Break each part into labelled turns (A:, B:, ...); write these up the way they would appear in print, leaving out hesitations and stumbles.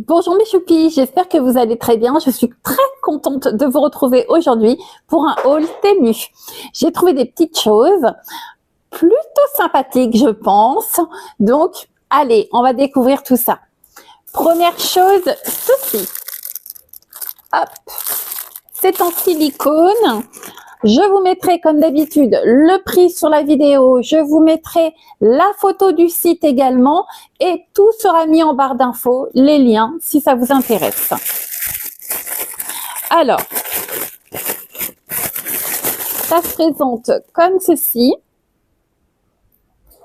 A: Bonjour mes choupis, j'espère que vous allez très bien. Je suis très contente de vous retrouver aujourd'hui pour un haul Temu. J'ai trouvé des petites choses plutôt sympathiques, je pense. Donc, allez, on va découvrir tout ça. Première chose, ceci. Hop, c'est en silicone. Je vous mettrai comme d'habitude le prix sur la vidéo, je vous mettrai la photo du site également et tout sera mis en barre d'infos, les liens si ça vous intéresse. Alors, ça se présente comme ceci,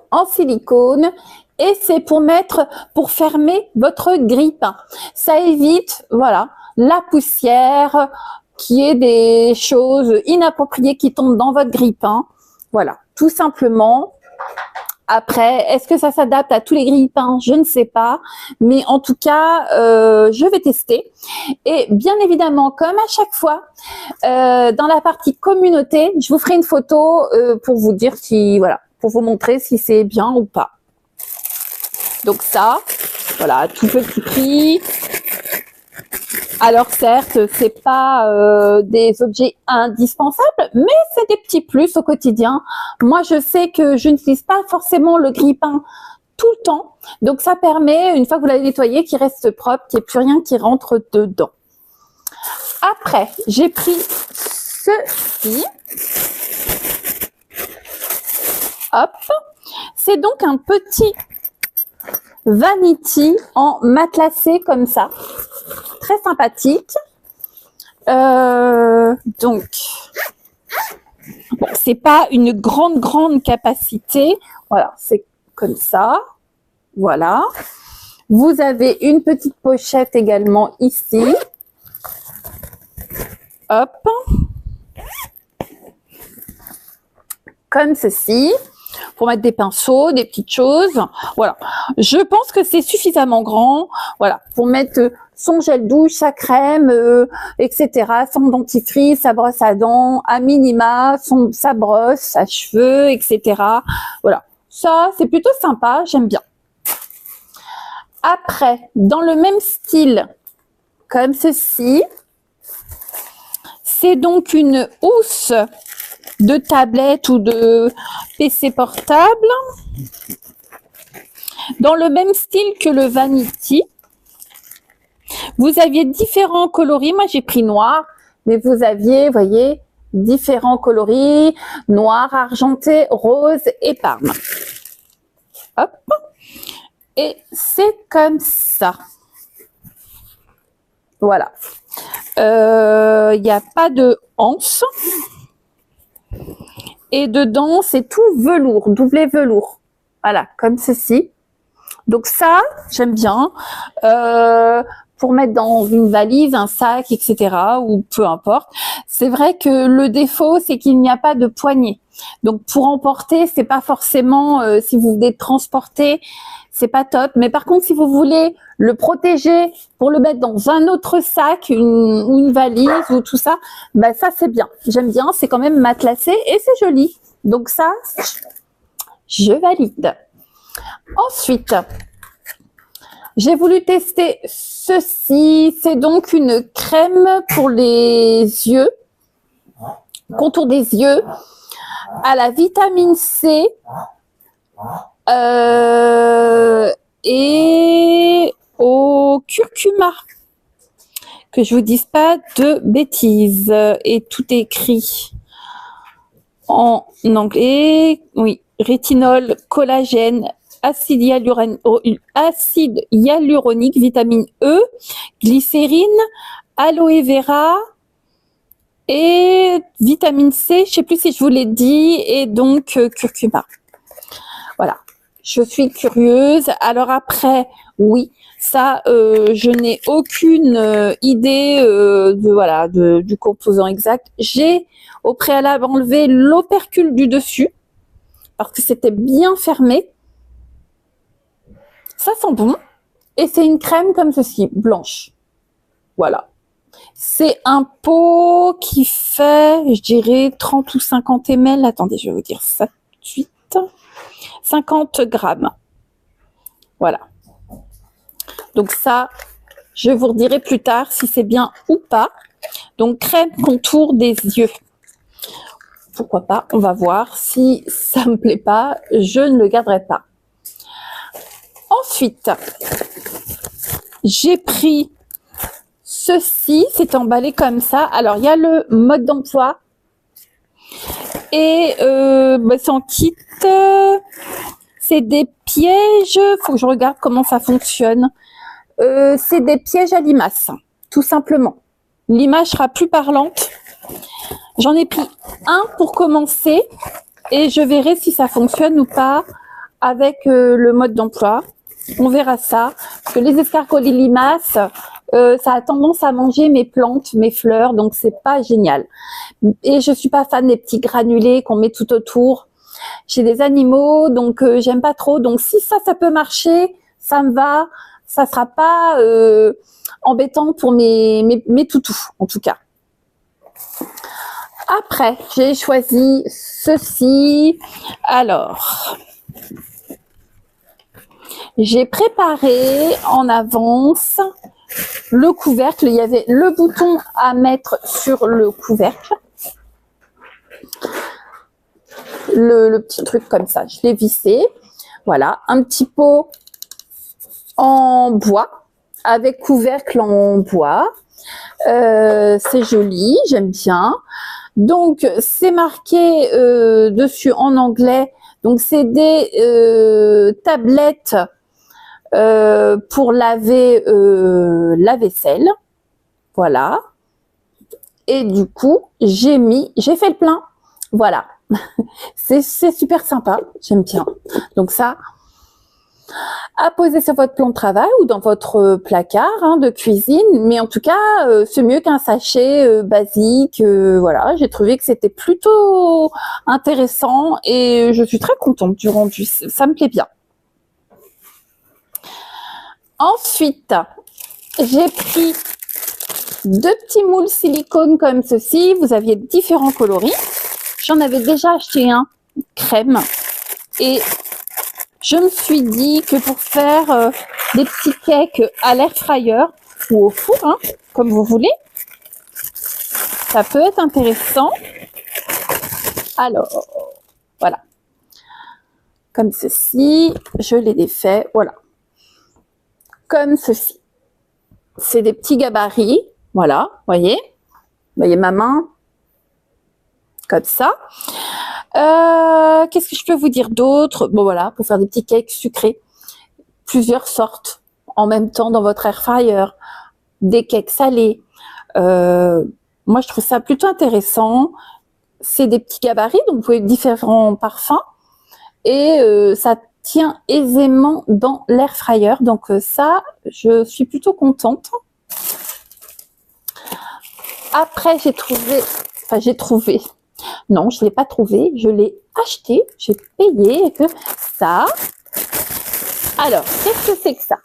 A: en silicone et c'est pour fermer votre grille-pain. Ça évite, voilà, la poussière, qu'il y ait des choses inappropriées qui tombent dans votre grille-pain. Voilà, tout simplement. Après, est-ce que ça s'adapte à tous les grille-pains? Je ne sais pas. Mais en tout cas, je vais tester. Et bien évidemment, comme à chaque fois, dans la partie communauté, je vous ferai une photo pour vous dire si, voilà, pour vous montrer si c'est bien ou pas. Donc ça, voilà, tout petit prix. Alors certes, c'est pas des objets indispensables, mais c'est des petits plus au quotidien. Moi, je sais que je n'utilise pas forcément le grille-pain tout le temps, donc ça permet, une fois que vous l'avez nettoyé, qu'il reste propre, qu'il n'y ait plus rien qui rentre dedans. Après, j'ai pris ceci. Hop, c'est donc un petit vanity en matelassé comme ça. Très sympathique. Donc, bon, c'est pas une grande capacité. Voilà, c'est comme ça. Voilà. Vous avez une petite pochette également ici. Hop. Comme ceci. Pour mettre des pinceaux, des petites choses. Voilà. Je pense que c'est suffisamment grand. Voilà. Pour mettre son gel douche, sa crème, etc. Son dentifrice, sa brosse à dents, à minima, sa brosse, sa cheveux, etc. Voilà. Ça, c'est plutôt sympa. J'aime bien. Après, dans le même style, comme ceci, c'est donc une housse de tablette ou de PC portable dans le même style que le Vanity. Vous aviez différents coloris. Moi, j'ai pris noir, mais vous aviez, vous voyez, différents coloris, noir, argenté, rose et parme. Hop. Et c'est comme ça. Voilà. Il n'y a pas de anse. Et dedans, c'est tout velours, doublé velours. Voilà, comme ceci. Donc ça, j'aime bien. Pour mettre dans une valise, un sac, etc. ou peu importe. C'est vrai que le défaut, c'est qu'il n'y a pas de poignée. Donc pour emporter, c'est pas forcément, si vous voulez transporter, c'est pas top. Mais par contre, si vous voulez le protéger pour le mettre dans un autre sac, ou une valise ou tout ça, bah ça c'est bien. J'aime bien, c'est quand même matelassé et c'est joli. Donc ça, je valide. Ensuite, j'ai voulu tester ceci. C'est donc une crème pour les yeux, contour des yeux, à la vitamine C et au curcuma. Que je vous dise pas de bêtises. Et tout est écrit en anglais. Oui, rétinol, collagène, acide hyaluronique, vitamine E, glycérine, aloe vera et vitamine C, je sais plus si je vous l'ai dit, et donc curcuma. Voilà, je suis curieuse. Alors après, oui, ça, je n'ai aucune idée du composant exact. J'ai au préalable enlevé l'opercule du dessus parce que c'était bien fermé. Ça sent bon. Et c'est une crème comme ceci, blanche. Voilà. C'est un pot qui fait, je dirais, 30 ou 50 ml. Attendez, je vais vous dire ça tout de suite. 50 grammes. Voilà. Donc ça, Je vous redirai plus tard si c'est bien ou pas. Donc, crème contour des yeux. Pourquoi pas? On va voir. Si ça me plaît pas, je ne le garderai pas. Ensuite, j'ai pris ceci. C'est emballé comme ça. Alors, il y a le mode d'emploi. Et c'est en kit. C'est des pièges. Faut que je regarde comment ça fonctionne. C'est des pièges à limaces, tout simplement. L'image sera plus parlante. J'en ai pris un pour commencer et je verrai si ça fonctionne ou pas avec le mode d'emploi. On verra ça. Parce que les escargots, les limaces, ça a tendance à manger mes plantes, mes fleurs, donc c'est pas génial. Et je suis pas fan des petits granulés qu'on met tout autour. J'ai des animaux, donc j'aime pas trop. Donc si ça peut marcher, ça me va. Ça sera pas embêtant pour mes toutous, en tout cas. Après, j'ai choisi ceci. Alors, j'ai préparé en avance le couvercle. Il y avait le bouton à mettre sur le couvercle. Le petit truc comme ça, je l'ai vissé. Voilà, un petit pot en bois, avec couvercle en bois. C'est joli, j'aime bien. Donc, c'est marqué dessus en anglais. Donc, c'est des tablettes pour laver la vaisselle. Voilà. Et du coup, j'ai fait le plein. Voilà. C'est super sympa, j'aime bien. Donc ça, à poser sur votre plan de travail ou dans votre placard de cuisine. Mais en tout cas, c'est mieux qu'un sachet basique. Voilà, j'ai trouvé que c'était plutôt intéressant et je suis très contente du rendu. Ça me plaît bien. Ensuite, j'ai pris 2 petits moules silicone comme ceci. Vous aviez différents coloris. J'en avais déjà acheté un crème et je me suis dit que pour faire des petits cakes à l'air fryer ou au four, comme vous voulez, ça peut être intéressant. Alors, voilà. Comme ceci, je les défais, voilà. Comme ceci. C'est des petits gabarits, voilà, voyez ma main, comme ça. Qu'est-ce que je peux vous dire d'autre? Bon voilà, pour faire des petits cakes sucrés, plusieurs sortes en même temps dans votre air fryer, des cakes salés. Moi je trouve ça plutôt intéressant. C'est des petits gabarits, donc vous pouvez différents parfums et ça tient aisément dans l'air fryer. Donc ça, je suis plutôt contente. Après j'ai trouvé. Non, je ne l'ai pas trouvé, je l'ai acheté, j'ai payé que ça. Alors, qu'est-ce que c'est que ça?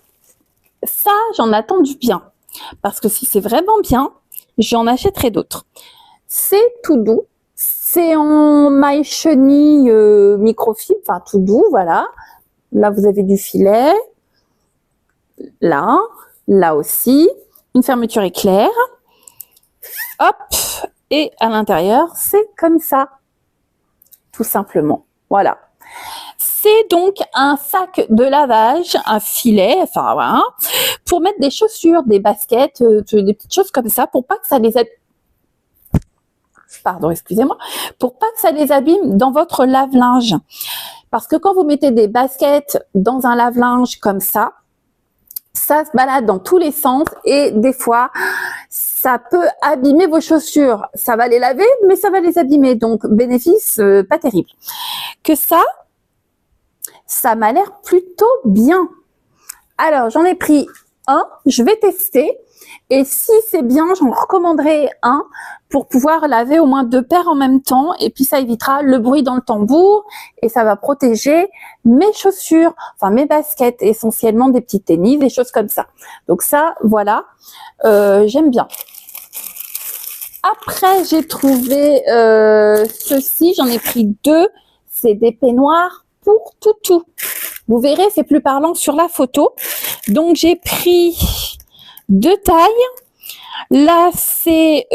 A: Ça, j'en attends du bien. Parce que si c'est vraiment bien, j'en achèterai d'autres. C'est tout doux. C'est en maille chenille microfibre, enfin tout doux, voilà. Là, vous avez du filet. Là aussi. Une fermeture éclair. Hop! Et à l'intérieur, c'est comme ça, tout simplement. Voilà. C'est donc un sac de lavage, un filet, enfin voilà, pour mettre des chaussures, des baskets, des petites choses comme ça, pour pas que ça les abîme. Pardon, excusez-moi, pour pas que ça les abîme dans votre lave-linge. Parce que quand vous mettez des baskets dans un lave-linge comme ça se balade dans tous les sens et des fois, ça peut abîmer vos chaussures. Ça va les laver, mais ça va les abîmer. Donc, bénéfice pas terrible. Que ça m'a l'air plutôt bien. Alors, j'en ai pris un. Je vais tester. Et si c'est bien, j'en recommanderai un pour pouvoir laver au moins 2 paires en même temps. Et puis, ça évitera le bruit dans le tambour et ça va protéger mes chaussures, enfin mes baskets, essentiellement des petits tennis, des choses comme ça. Donc ça, voilà, j'aime bien. Après, j'ai trouvé ceci, j'en ai pris 2. C'est des peignoirs pour toutou. Vous verrez, c'est plus parlant sur la photo. Donc, j'ai pris deux tailles. Là, c'est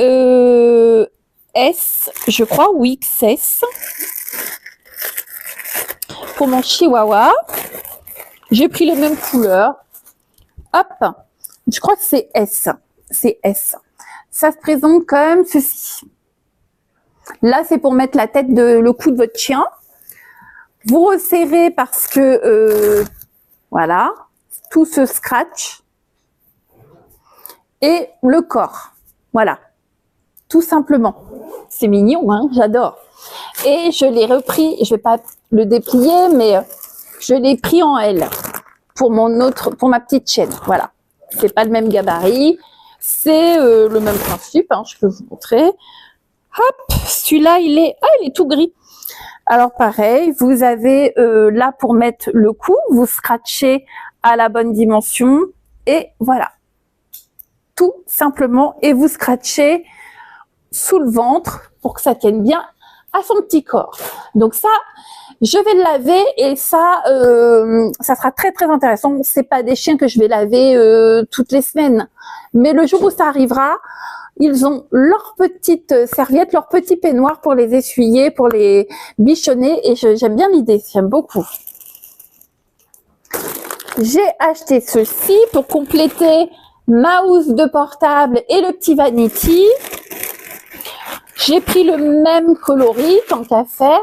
A: S, je crois, oui, XS. Pour mon chihuahua, j'ai pris les mêmes couleurs. Hop, je crois que c'est S. C'est S. Ça se présente comme ceci. Là, c'est pour mettre la tête le cou de votre chien. Vous resserrez parce que, voilà, tout se scratch. Et le corps, voilà, tout simplement. C'est mignon, hein, j'adore. Et je l'ai repris, je vais pas le déplier, mais je l'ai pris en L pour ma petite chaîne. Voilà, c'est pas le même gabarit, c'est le même principe. Hein, je peux vous montrer. Hop, celui-là, il est tout gris. Alors pareil, vous avez là pour mettre le cou, vous scratchez à la bonne dimension et voilà, tout simplement. Et vous scratchez sous le ventre pour que ça tienne bien à son petit corps. Donc ça, je vais le laver et ça sera très très intéressant. C'est pas des chiens que je vais laver toutes les semaines, mais le jour où ça arrivera, ils ont leur petite serviette, leur petit peignoir pour les essuyer, pour les bichonner et j'aime bien l'idée, j'aime beaucoup. J'ai acheté ceci pour compléter ma housse de portable et le petit vanity. J'ai pris le même coloris, tant qu'à faire,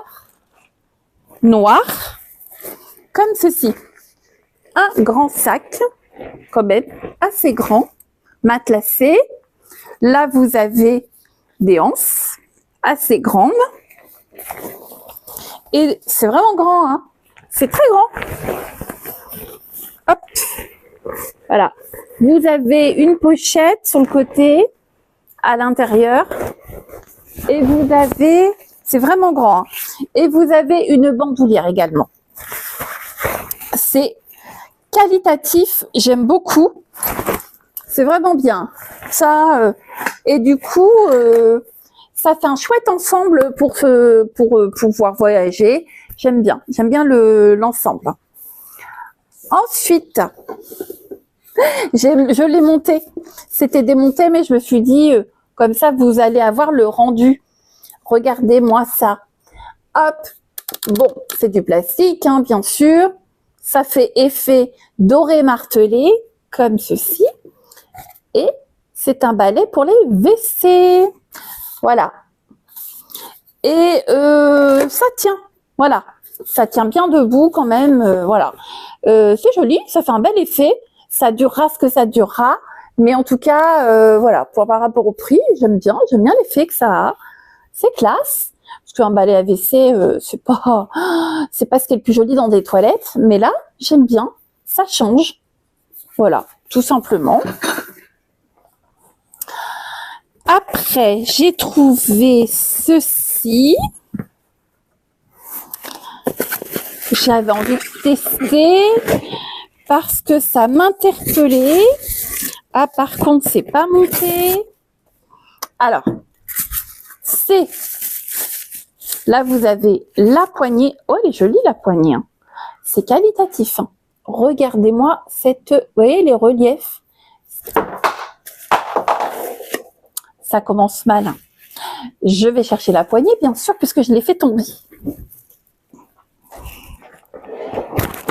A: noir, comme ceci. Un grand sac, quand même, assez grand, matelassé. Là, vous avez des anses assez grandes. Et c'est vraiment grand, hein. C'est très grand. Hop. Voilà. Vous avez une pochette sur le côté, à l'intérieur. Et vous avez, c'est vraiment grand. Hein. Et vous avez une bandoulière également. C'est qualitatif, j'aime beaucoup. C'est vraiment bien. Ça, et du coup, ça fait un chouette ensemble pour pouvoir voyager. J'aime bien l'ensemble. Ensuite, je l'ai monté. C'était démonté, mais je me suis dit, comme ça, vous allez avoir le rendu. Regardez-moi ça. Hop. Bon, c'est du plastique, hein, bien sûr. Ça fait effet doré martelé, comme ceci. Et c'est un balai pour les WC. Voilà. Et ça tient. Voilà. Ça tient bien debout quand même. Voilà. C'est joli. Ça fait un bel effet. Ça durera ce que ça durera. Mais en tout cas, voilà. Par rapport au prix, j'aime bien l'effet que ça a. C'est classe. Parce qu'un balai à WC, c'est pas ce qui est le plus joli dans des toilettes. Mais là, j'aime bien. Ça change. Voilà. Tout simplement. Après, j'ai trouvé ceci. J'avais envie de tester parce que ça m'interpellait. Ah, par contre, c'est pas monté. Alors, là, vous avez la poignée. Oh, elle est jolie, la poignée. Hein. C'est qualitatif. Hein. Regardez-moi vous voyez, les reliefs. Ça commence mal. Hein. Je vais chercher la poignée, bien sûr, puisque je l'ai fait tomber.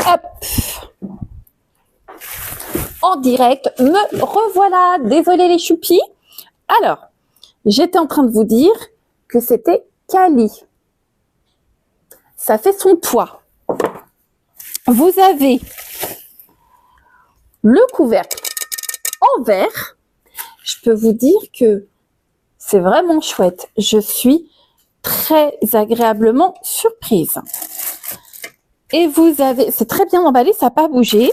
A: Hop. En direct, me revoilà. Désolée les choupis. Alors, j'étais en train de vous dire que c'était Cali. Ça fait son toit. Vous avez le couvercle en verre. Je peux vous dire que c'est vraiment chouette. Je suis très agréablement surprise. Et vous avez, c'est très bien emballé, ça n'a pas bougé.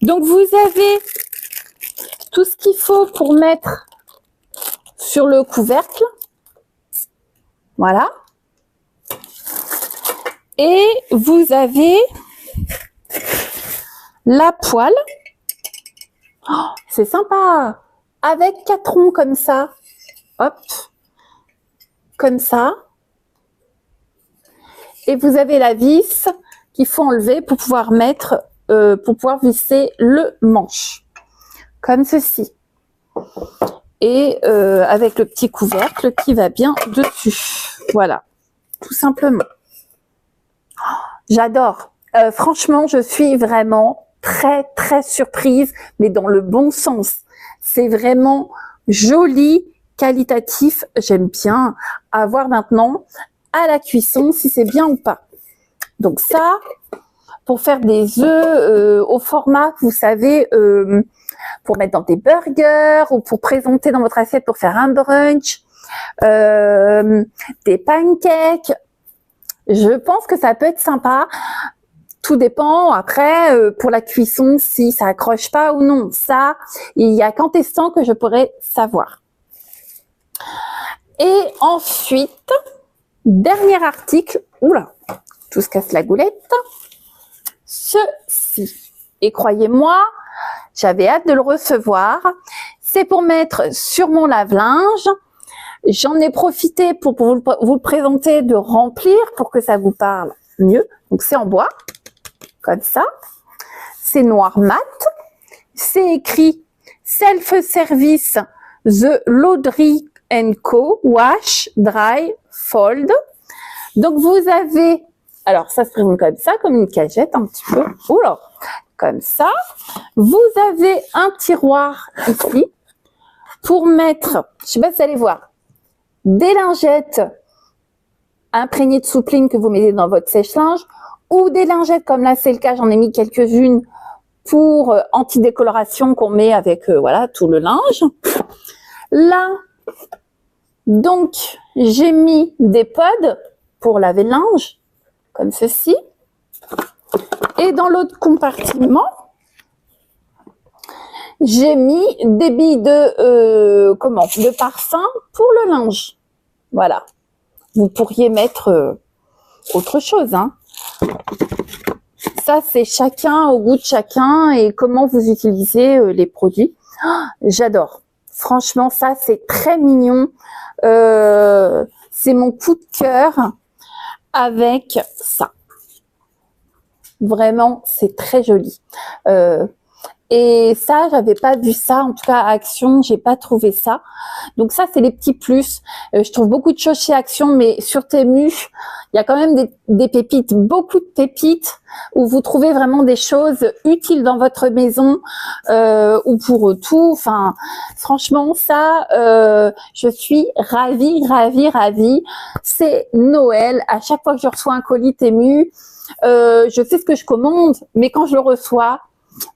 A: Donc vous avez tout ce qu'il faut pour mettre sur le couvercle. Voilà. Et vous avez la poêle. Oh, c'est sympa. Avec 4 ronds comme ça. Hop. Comme ça. Et vous avez la vis qu'il faut enlever pour pouvoir mettre, pour pouvoir visser le manche. Comme ceci. Et avec le petit couvercle qui va bien dessus. Voilà, tout simplement. J'adore. Franchement, je suis vraiment très surprise, mais dans le bon sens. C'est vraiment joli, qualitatif. J'aime bien avoir maintenant à la cuisson si c'est bien ou pas. Donc ça, pour faire des œufs au format, vous savez, pour mettre dans des burgers ou pour présenter dans votre assiette pour faire un brunch, des pancakes. Je pense que ça peut être sympa. Tout dépend après pour la cuisson si ça accroche pas ou non. Ça, il y a qu'en testant que je pourrais savoir. Et ensuite, dernier article. Oula, tout se casse la goulette. Ceci. Et croyez-moi, j'avais hâte de le recevoir. C'est pour mettre sur mon lave-linge. J'en ai profité pour vous le présenter, de remplir pour que ça vous parle mieux. Donc c'est en bois, comme ça. C'est noir mat. C'est écrit Self-Service The Laundry Co. Wash, Dry, Fold. Donc vous avez, alors ça se présente comme ça, comme une cagette un petit peu. Oula, comme ça. Vous avez un tiroir ici pour mettre, je sais pas si vous allez voir, des lingettes imprégnées de soupline que vous mettez dans votre sèche-linge, ou des lingettes comme là c'est le cas, j'en ai mis quelques-unes pour anti-décoloration qu'on met avec voilà tout le linge. Là, donc j'ai mis des pods pour laver le linge comme ceci, et dans l'autre compartiment j'ai mis des billes de parfum pour le linge. Voilà. Vous pourriez mettre autre chose, hein. Ça, c'est chacun au goût de chacun et comment vous utilisez les produits. Oh, j'adore. Franchement, ça, c'est très mignon. C'est mon coup de cœur avec ça. Vraiment, c'est très joli. Et ça, j'avais pas vu ça, en tout cas à Action, j'ai pas trouvé ça. Donc ça, c'est les petits plus. Je trouve beaucoup de choses chez Action, mais sur Temu, il y a quand même des pépites, beaucoup de pépites, où vous trouvez vraiment des choses utiles dans votre maison ou pour tout. Enfin, franchement, ça, je suis ravie. C'est Noël. À chaque fois que je reçois un colis Temu, je sais ce que je commande, mais quand je le reçois,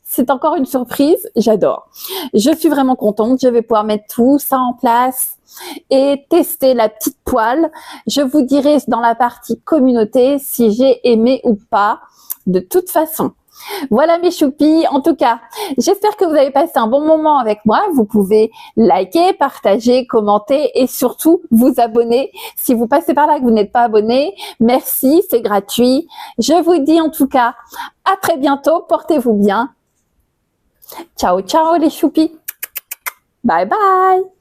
A: c'est encore une surprise, j'adore. Je suis vraiment contente, je vais pouvoir mettre tout ça en place et tester la petite poêle. Je vous dirai dans la partie communauté si j'ai aimé ou pas, de toute façon. Voilà mes choupis, en tout cas, j'espère que vous avez passé un bon moment avec moi. Vous pouvez liker, partager, commenter et surtout vous abonner. Si vous passez par là et que vous n'êtes pas abonné, merci, c'est gratuit. Je vous dis en tout cas à très bientôt, portez-vous bien. Ciao, ciao les choupis. Bye bye.